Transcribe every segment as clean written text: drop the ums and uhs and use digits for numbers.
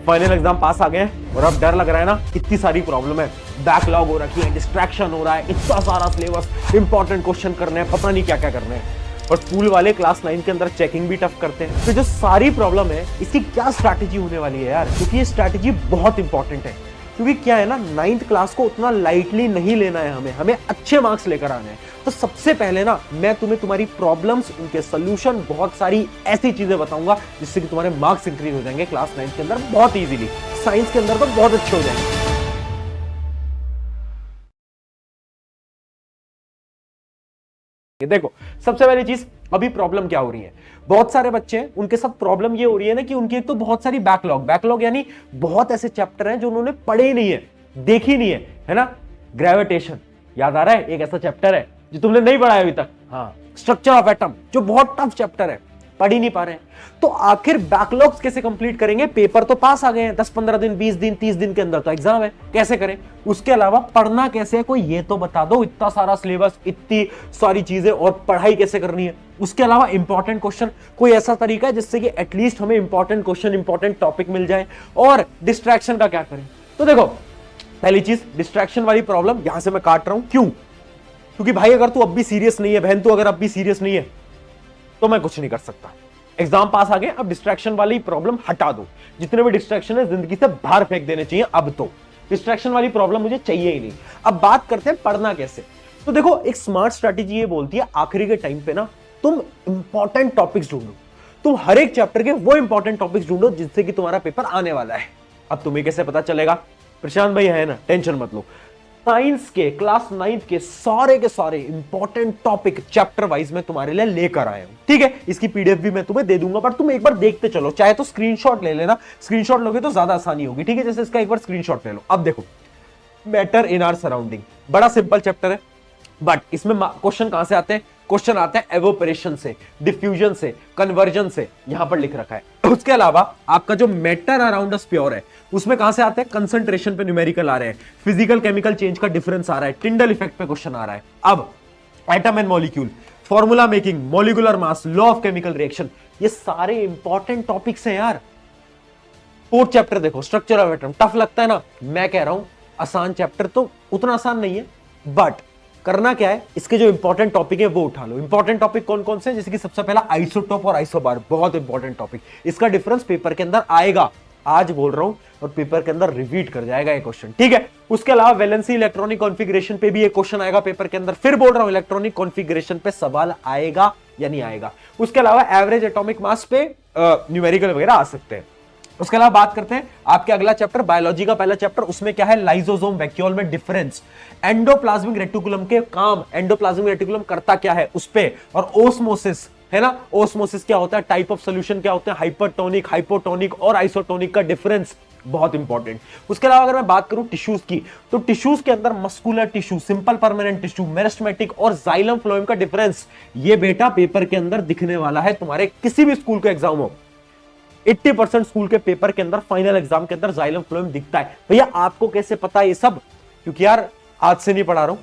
Final exam पास आ गए हैं और अब डर लग रहा है ना, इतनी सारी प्रॉब्लम है, बैकलॉग हो रखी है, डिस्ट्रैक्शन हो रहा है, इतना सारा सिलेबस, इंपॉर्टेंट क्वेश्चन करने हैं, पता नहीं क्या क्या करने हैं। और स्कूल वाले क्लास 9 के अंदर चेकिंग भी टफ करते हैं। तो जो सारी प्रॉब्लम है, इसकी क्या स्ट्रैटेजी होने वाली है यार, क्योंकि ये स्ट्रैटेजी बहुत इंपॉर्टेंट है। क्योंकि क्या है ना, 9th क्लास को उतना लाइटली नहीं लेना है, हमें अच्छे मार्क्स लेकर आने हैं। तो सबसे पहले ना मैं तुम्हें तुम्हारी प्रॉब्लम्स, उनके सोल्यूशन, बहुत सारी ऐसी चीजें बताऊंगा जिससे कि तुम्हारे मार्क्स इंक्रीज हो जाएंगे क्लास 9 के अंदर बहुत इजीली। साइंस के अंदर तो बहुत अच्छे हो जाएंगे। देखो, सबसे पहली चीज, अभी प्रॉब्लम क्या हो रही है, बहुत सारे बच्चे हैं, उनके साथ प्रॉब्लम ये हो रही है ना कि उनकी एक तो बहुत सारी बैकलॉग यानी बहुत ऐसे चैप्टर हैं जो उन्होंने पढ़े ही नहीं है, देखी नहीं है ना। ग्रेविटेशन याद आ रहा है, एक ऐसा चैप्टर है जो तुमने नहीं पढ़ा है अभी तक। हाँ, स्ट्रक्चर ऑफ एटम, जो बहुत टफ चैप्टर है, पढ़ ही नहीं पा रहे हैं। तो आखिर बैकलॉग्स कैसे कंप्लीट करेंगे? पेपर तो पास आ गए हैं 10-15 दिन, 20 दिन, 30 दिन के अंदर तो एग्जाम है, कैसे करें? उसके अलावा पढ़ना कैसे है, कोई ये तो बता दो। इतना सारा सिलेबस, इतनी सारी चीजें, और पढ़ाई कैसे करनी है? उसके अलावा इंपॉर्टेंट क्वेश्चन, कोई ऐसा तरीका है जिससे कि एटलीस्ट हमें इंपॉर्टेंट क्वेश्चन, इंपॉर्टेंट टॉपिक मिल जाए? और डिस्ट्रैक्शन का क्या करें? तो देखो, पहली चीज, डिस्ट्रैक्शन वाली प्रॉब्लम यहां से मैं काट रहा हूं। क्यों? क्योंकि भाई अगर तू अब भी सीरियस नहीं है, बहन तू अगर अब भी सीरियस नहीं है, तो मैं कुछ नहीं कर सकता। एग्जाम पास आ गए, अब डिस्ट्रैक्शन वाली प्रॉब्लम हटा दो। जितने भी डिस्ट्रैक्शन है जिंदगी से बाहर फेंक देने चाहिए। अब तो डिस्ट्रैक्शन वाली प्रॉब्लम मुझे चाहिए ही नहीं। अब बात करते हैं पढ़ना कैसे। तो देखो, एक स्मार्ट स्ट्रैटेजी ये बोलती है आखिरी के टाइम पे ना तुम इंपॉर्टेंट टॉपिक्स ढूंढो। तुम हर एक चैप्टर के वो इंपॉर्टेंट टॉपिक्स ढूंढो जिससे कि तुम्हारा पेपर आने वाला है। अब तुम्हें कैसे पता चलेगा? प्रशांत भाई है ना, टेंशन मत लो। साइंस के क्लास 9 के सारे इंपॉर्टेंट टॉपिक चैप्टर वाइज में तुम्हारे लिए लेकर आया हूं, ठीक है? इसकी पीडीएफ भी मैं तुम्हें दे दूंगा, पर तुम एक बार देखते चलो, चाहे तो स्क्रीनशॉट ले लेना। स्क्रीनशॉट लोगे तो ज्यादा आसानी होगी, ठीक है? जैसे इसका एक बार स्क्रीनशॉट ले लो। अब देखो, मैटर इन आवर सराउंडिंग, बड़ा सिंपल चैप्टर है, बट इसमें क्वेश्चन कहां से आते हैं? क्वेश्चन आते हैं एवोपरेशन से, डिफ्यूजन से, कन्वर्जन से, यहां पर लिख रखा है। उसके अलावा आपका जो मैटर अराउंड अस प्योर है, उसमें कहां से आते हैं? कंसंट्रेशन पे न्यूमेरिकल आ रहे हैं, फिजिकल केमिकल चेंज का डिफरेंस आ रहा है, टिंडल इफेक्ट पे क्वेश्चन आ रहा है। अब atom and molecule, formula making, molecular mass, law of chemical reaction, ये सारे इंपॉर्टेंट टॉपिक्स हैं यार। फोर्थ चैप्टर देखो, स्ट्रक्चर ऑफ एटम, टफ लगता है ना? मैं कह रहा हूं आसान चैप्टर तो उतना आसान नहीं है, बट करना क्या है, इसके जो इंपॉर्टेंट टॉपिक है वो उठा लो। इंपॉर्टेंट टॉपिक कौन कौन से? जैसे कि सबसे पहला आइसोटोप और आइसोबार, बहुत इंपॉर्टेंट टॉपिक। इसका डिफरेंस पेपर के अंदर आएगा, आज बोल रहा हूं, और पेपर के अंदर रिपीट कर जाएगा ये क्वेश्चन, ठीक है? उसके अलावा वैलेंसी इलेक्ट्रॉनिक कॉन्फ़िगरेशन पे भी एक क्वेश्चन आएगा पेपर के अंदर। फिर बोल रहा हूं, इलेक्ट्रॉनिक कॉन्फ़िगरेशन पे सवाल आएगा या नहीं आएगा। उसके अलावा एवरेज एटॉमिक मास पे न्यूमेरिकल वगैरह आ सकते हैं। उसके अलावा बात करते हैं आपके अगला चैप्टर, बायोलॉजी का पहला चैप्टर, उसमें क्या है? लाइसोसोम वैक्यूल में डिफरेंस, एंडोप्लाज्मिक रेटिकुलम के काम, एंडोप्लाज्मिक रेटिकुलम करता क्या है उस पे, और ओस्मोसिस है ना, ओस्मोसिस क्या होता है, टाइप ऑफ सॉल्यूशन क्या होता है, हाइपरटोनिक, हाइपोटोनिक और आइसोटोनिक का डिफरेंस, बहुत इंपॉर्टेंट। उसके अलावा अगर मैं बात करूं टिश्यूज की, तो टिश्यूज के अंदर muscular tissue, simple permanent tissue, meristematic और जाइलम फ्लोएम का डिफरेंस, ये बेटा पेपर के अंदर दिखने वाला है तुम्हारे किसी भी स्कूल का एग्जाम हो। 80% स्कूल के पेपर के अंदर, फाइनल एग्जाम के अंदर जाइलम फ्लोएम दिखता है। भैया आपको कैसे पता ये सब? क्योंकि यार आज से नहीं पढ़ा रहा हूं।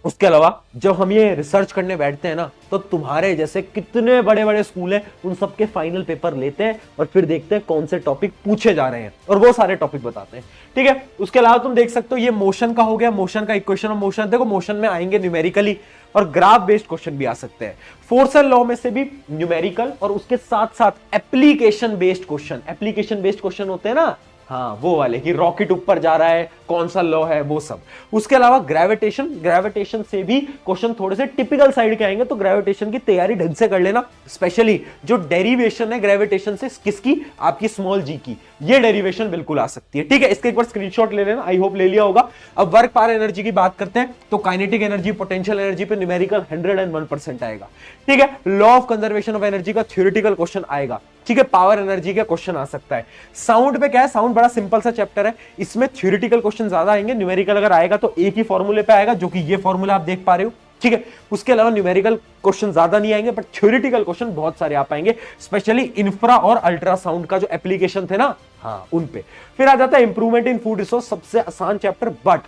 उसके अलावा जब हम ये रिसर्च करने बैठते हैं ना, तो तुम्हारे जैसे कितने बड़े बड़े स्कूल हैं, उन सबके फाइनल पेपर लेते हैं और फिर देखते हैं कौन से टॉपिक पूछे जा रहे हैं, और वो सारे टॉपिक बताते हैं, ठीक है? उसके अलावा तुम देख सकते हो, ये मोशन का हो गया, मोशन का इक्वेशन ऑफ मोशन। देखो, मोशन में आएंगे न्यूमेरिकली और ग्राफ बेस्ड क्वेश्चन भी आ सकते हैं। फोर्स एंड लॉ में से भी न्यूमेरिकल, और उसके साथ साथ application based question, application based question होते हैं ना, हाँ वो वाले कि रॉकेट ऊपर जा रहा है, कौन सा लॉ है, वो सब। उसके अलावा ग्रेविटेशन, ग्रेविटेशन से भी क्वेश्चन थोड़े से टिपिकल साइड के आएंगे, तो ग्रेविटेशन की तैयारी ढंग से कर लेना। स्पेशली जो डेरिवेशन है ग्रेविटेशन से, किसकी? आपकी स्मॉल जी की, ये डेरिवेशन बिल्कुल आ सकती है, ठीक है? इसके एक बार स्क्रीनशॉट ले लेना, आई होप ले लिया होगा। अब वर्क पावर एनर्जी की बात करते हैं, तो काइनेटिक एनर्जी, पोटेंशियल एनर्जी पे न्यूमेरिकल 101% आएगा, ठीक है? Law of conservation of energy का थ्योरेटिकल क्वेश्चन आएगा, ठीक है? पावर एनर्जी का क्वेश्चन आ सकता है। साउंड पे क्या है? साउंड बड़ा सिंपल सा चैप्टर है, इसमें थ्योरेटिकल क्वेश्चन ज्यादा आएंगे, न्यूमेरिकल अगर आएगा तो एक ही फॉर्मूले पे आएगा, जो कि ये फॉर्मूला आप देख पा रहे हो, ठीक है? उसके अलावा न्यूमेरिकल क्वेश्चन ज्यादा नहीं आएंगे, बट थ्योरेटिकल क्वेश्चन बहुत सारे आ पाएंगे, स्पेशली इंफ्रा और अल्ट्रासाउंड का जो एप्लीकेशन थे ना, हाँ उन पे। फिर आ जाता है इंप्रूवमेंट इन फूड रिसोर्स, सबसे आसान चैप्टर, बट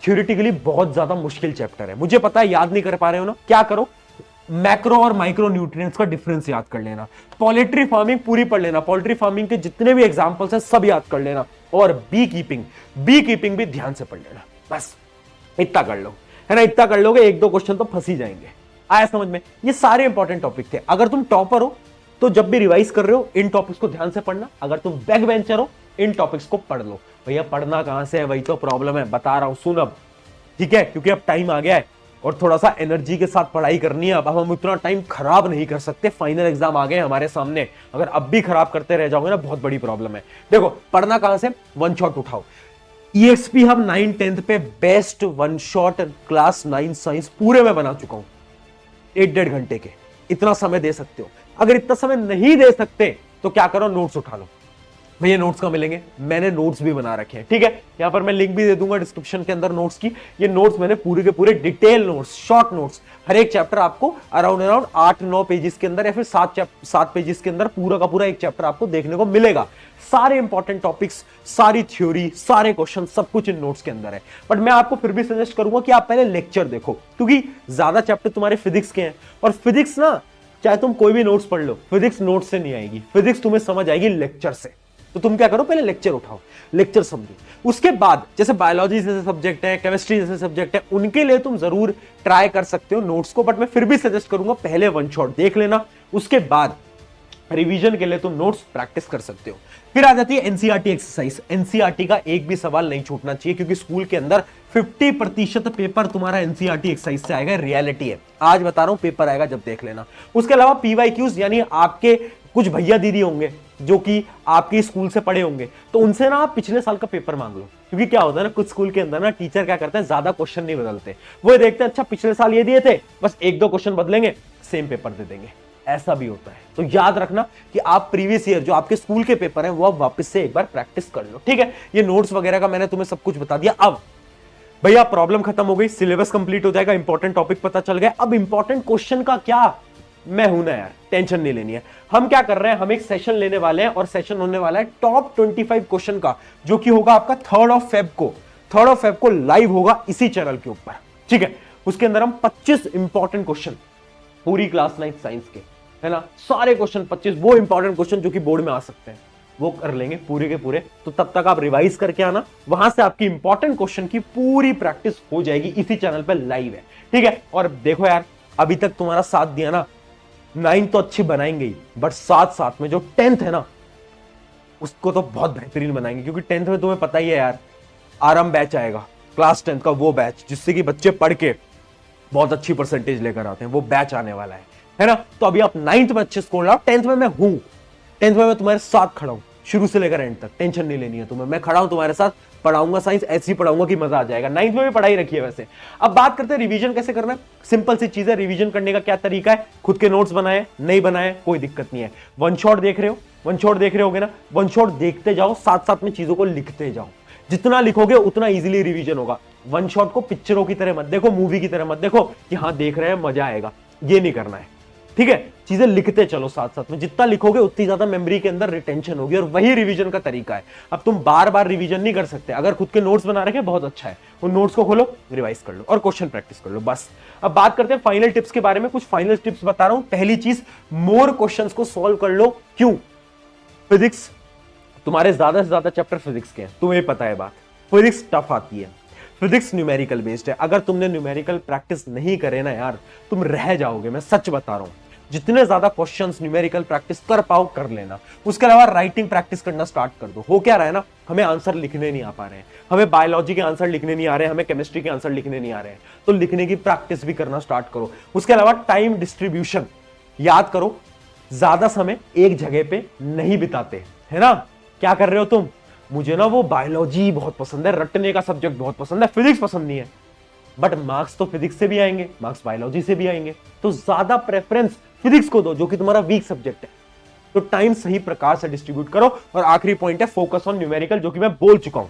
थ्योरेटिकली बहुत ज्यादा मुश्किल चैप्टर है। मुझे पता है याद नहीं कर पा रहे हो ना, क्या करो, मैक्रो और माइक्रो न्यूट्रिएंट्स का डिफरेंस याद कर लेना, पोल्ट्री फार्मिंग पूरी पढ़ लेना, पोल्ट्री फार्मिंग के जितने भी एग्जांपल्स हैं सब याद कर लेना, और बी कीपिंग भी ध्यान से पढ़ लेना। बस इतना कर लो, है ना, इतना कर लोगे, एक दो क्वेश्चन तो फंस ही जाएंगे। आया समझ में? ये सारे इंपॉर्टेंट टॉपिक थे। अगर तुम टॉपर हो तो जब भी रिवाइज कर रहे हो इन टॉपिक्स को ध्यान से पढ़ना, अगर तुम बैक बेंचर हो इन टॉपिक्स को पढ़ लो। भैया पढ़ना कहां से है, वही तो प्रॉब्लम है, बता रहा हूं, सुन अब, ठीक है, क्योंकि अब टाइम आ गया है और थोड़ा सा एनर्जी के साथ पढ़ाई करनी है। अब हम इतना टाइम खराब नहीं कर सकते, फाइनल एग्जाम आ गए हमारे सामने, अगर अब भी खराब करते रह जाओगे ना बहुत बड़ी प्रॉब्लम है। देखो पढ़ना कहां से, वन शॉट उठाओ। EXP हम 9 10th पे best one shot class 9 science पूरे में बना चुका हूं, 1.5 घंटे के। इतना समय दे सकते हो, अगर इतना समय नहीं दे सकते तो क्या करो, नोट्स उठा लो। भैया नोट्स कहां मिलेंगे, मैंने नोट्स भी बना रखे हैं, ठीक है, यहां पर मैं लिंक भी दे दूंगा डिस्क्रिप्शन के अंदर नोट्स की। ये नोट्स मैंने पूरे के पूरे डिटेल नोट्स, शॉर्ट नोट्स, हर एक चैप्टर आपको अराउंड 8-9 पेजेस के अंदर या फिर 7 पेजेस के अंदर पूरा का पूरा एक चैप्टर आपको देखने को मिलेगा। सारे इंपॉर्टेंट टॉपिक्स, सारी थ्योरी, सारे क्वेश्चन, सब कुछ इन नोट्स के अंदर है। बट मैं आपको फिर भी सजेस्ट करूंगा कि आप पहले लेक्चर देखो, क्योंकि ज्यादा चैप्टर तुम्हारे फिजिक्स के हैं, और फिजिक्स ना चाहे तुम कोई भी नोट्स पढ़ लो, फिजिक्स नोट्स से नहीं आएगी, फिजिक्स तुम्हें समझ आएगी लेक्चर से। तो तुम क्या करो, पहले लेक्चर उठाओ, लेक्चर समझो। उसके बाद जैसे बायोलॉजी जैसे सब्जेक्ट है, केमिस्ट्री जैसे सब्जेक्ट है, उनके लिए तुम जरूर ट्राई कर सकते हो नोट्स को, बट मैं फिर भी सजेस्ट करूंगा पहले वन शॉट देख लेना, उसके बाद रिवीजन के लिए तुम नोट्स प्रैक्टिस कर सकते हो। फिर आ जाती है एनसीईआरटी एक्सरसाइज। एनसीईआरटी का एक भी सवाल नहीं छूटना चाहिए, क्योंकि स्कूल के अंदर 50% पेपर तुम्हारा एनसीईआरटी एक्सरसाइज से आएगा, रियलिटी है, आज बता रहा हूं, पेपर आएगा जब देख लेना। उसके अलावा पीवाईक्यूज, यानी आपके कुछ भैया दीदी होंगे जो कि आपके स्कूल से पढ़े होंगे, तो उनसे ना आप पिछले साल का पेपर मांग लो, क्योंकि क्या होता है ना, कुछ स्कूल के अंदर ना टीचर क्या करते हैं, ज्यादा क्वेश्चन नहीं बदलते, वो देखते हैं अच्छा पिछले साल ये दिए थे, बस 1-2 क्वेश्चन बदलेंगे, सेम पेपर दे देंगे, ऐसा भी होता है। तो याद रखना कि आप प्रीवियस ईयर जो आपके स्कूल के पेपर हैं वो आप वापस से एक बार प्रैक्टिस कर लो, ठीक है। ये नोट्स वगैरह का मैंने तुम्हें सब कुछ बता दिया। अब भैया प्रॉब्लम खत्म हो गई, सिलेबस कंप्लीट हो जाएगा, इंपॉर्टेंट टॉपिक पता चल गया, अब इंपॉर्टेंट क्वेश्चन का क्या, मैं हूं ना यार, टेंशन नहीं लेनी है। हम क्या कर रहे हैं, हम एक सेशन लेने वाले हैं, और सेशन होने वाला है टॉप 25 क्वेश्चन का, जो कि होगा आपका 3rd ऑफ फेब को लाइव होगा इसी चैनल के ऊपर, ठीक है। उसके अंदर हम 25 इंपॉर्टेंट क्वेश्चन पूरी क्लास 9 साइंस के, है ना, सारे क्वेश्चन 25 वो इंपॉर्टेंट क्वेश्चन जो कि बोर्ड में आ सकते हैं, वो कर लेंगे पूरे के पूरे। तो तब तक आप रिवाइज करके आना, वहां से आपकी इंपॉर्टेंट क्वेश्चन की पूरी प्रैक्टिस हो जाएगी, इसी चैनल पर लाइव है, ठीक है। और देखो यार, अभी तक तुम्हारा साथ दिया ना, 9 तो अच्छी बनाएंगे ही, बट साथ साथ में जो 10th है ना, उसको तो बहुत बेहतरीन बनाएंगे, क्योंकि 10th में तुम्हें पता ही है यार, आराम बैच आएगा, क्लास 10th का वो बैच जिससे कि बच्चे पढ़ के बहुत अच्छी परसेंटेज लेकर आते हैं, वो बैच आने वाला है ना। तो अभी आप 9th में अच्छे स्कोर लाओ, 10th में मैं हूं, 10th में मैं तुम्हारे साथ खड़ा हूं, शुरू से लेकर एंड तक, टेंशन नहीं लेनी है तुम्हें, मैं खड़ा हूं तुम्हारे साथ, पढ़ाऊंगा साइंस, ऐसी पढ़ाऊंगा कि मजा आ जाएगा। 9th में भी पढ़ाई रखी है वैसे। अब बात करते हैं रिवीजन कैसे करना है। सिंपल सी चीज है, रिवीजन करने का क्या तरीका है, खुद के नोट्स बनाए नहीं बनाए कोई दिक्कत नहीं है, वन शॉट देख रहे होगे ना, वन शॉट देखते जाओ, साथ साथ में चीजों को लिखते जाओ, जितना लिखोगे उतना इजीली रिवीजन होगा। वन शॉट को पिक्चरों की तरह मत देखो, मूवी की तरह मत देखो कि हाँ देख रहे हैं मजा आएगा, ये नहीं करना है, ठीक है। चीजें लिखते चलो साथ साथ में, जितना लिखोगे उतनी ज्यादा मेमोरी के अंदर रिटेंशन होगी, और वही रिवीजन का तरीका है। अब तुम बार बार रिवीजन नहीं कर सकते, अगर खुद के नोट्स बना रखे बहुत अच्छा है, उन नोट्स को खोलो, रिवाइज कर लो और क्वेश्चन प्रैक्टिस कर लो, बस। अब बात करते हैं फाइनल टिप्स के बारे में, कुछ फाइनल टिप्स बता रहा हूं। पहली चीज, मोर क्वेश्चंस को सॉल्व कर लो। क्यों? फिजिक्स तुम्हारे ज्यादा से ज्यादा चैप्टर फिजिक्स के हैं, तुम्हें पता है बात, फिजिक्स टफ आती है, फिजिक्स न्यूमेरिकल बेस्ड है। अगर तुमने न्यूमेरिकल प्रैक्टिस नहीं करे ना यार, तुम रह जाओगे, मैं सच बता रहा हूं। जितने ज्यादा क्वेश्चंस न्यूमेरिकल प्रैक्टिस कर पाओ कर लेना। उसके अलावा राइटिंग प्रैक्टिस करना स्टार्ट कर दो। हो क्या रहा है ना, हमें आंसर लिखने नहीं आ पा रहे हैं, हमें बायोलॉजी के आंसर लिखने नहीं आ रहे हैं, हमें केमिस्ट्री के आंसर लिखने नहीं आ रहे हैं, तो लिखने की प्रैक्टिस भी करना स्टार्ट करो। उसके अलावा टाइम डिस्ट्रीब्यूशन याद करो, ज्यादा समय एक जगह पे नहीं बिताते, है ना। क्या कर रहे हो तुम, मुझे ना वो बायोलॉजी बहुत पसंद है, रटने का सब्जेक्ट बहुत पसंद है, फिजिक्स पसंद नहीं है, बट मार्क्स तो फिजिक्स से भी आएंगे, मार्क्स बायोलॉजी से भी आएंगे, तो ज्यादा प्रेफरेंस फिजिक्स को दो जो कि तुम्हारा वीक सब्जेक्ट है। तो टाइम सही प्रकार से डिस्ट्रीब्यूट करो। और आखिरी पॉइंट है, फोकस ऑन न्यूमेरिकल, जो कि मैं बोल चुका हूं,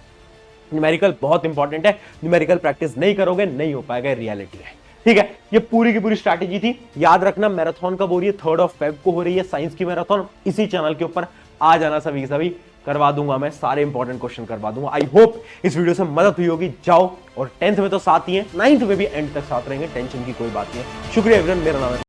न्यूमेरिकल बहुत इंपॉर्टेंट है, न्यूमेरिकल प्रैक्टिस नहीं करोगे नहीं हो पाएगा, रियलिटी है, ठीक है। ये पूरी की पूरी स्ट्रैटेजी थी। याद रखना मैराथन कब हो रही है, 3rd ऑफ फेब को हो रही है साइंस की मैराथन, इसी चैनल के ऊपर आ जाना सभी सभी, करवा दूंगा मैं, सारे इंपॉर्टेंट क्वेश्चन करवा दूंगा। आई होप इस वीडियो से मदद हुई होगी। जाओ, और 10th में तो साथ ही है, 9th में भी एंड तक साथ रहेंगे, टेंशन की कोई बात नहीं है। शुक्रिया एवरीवन, मेरा नाम है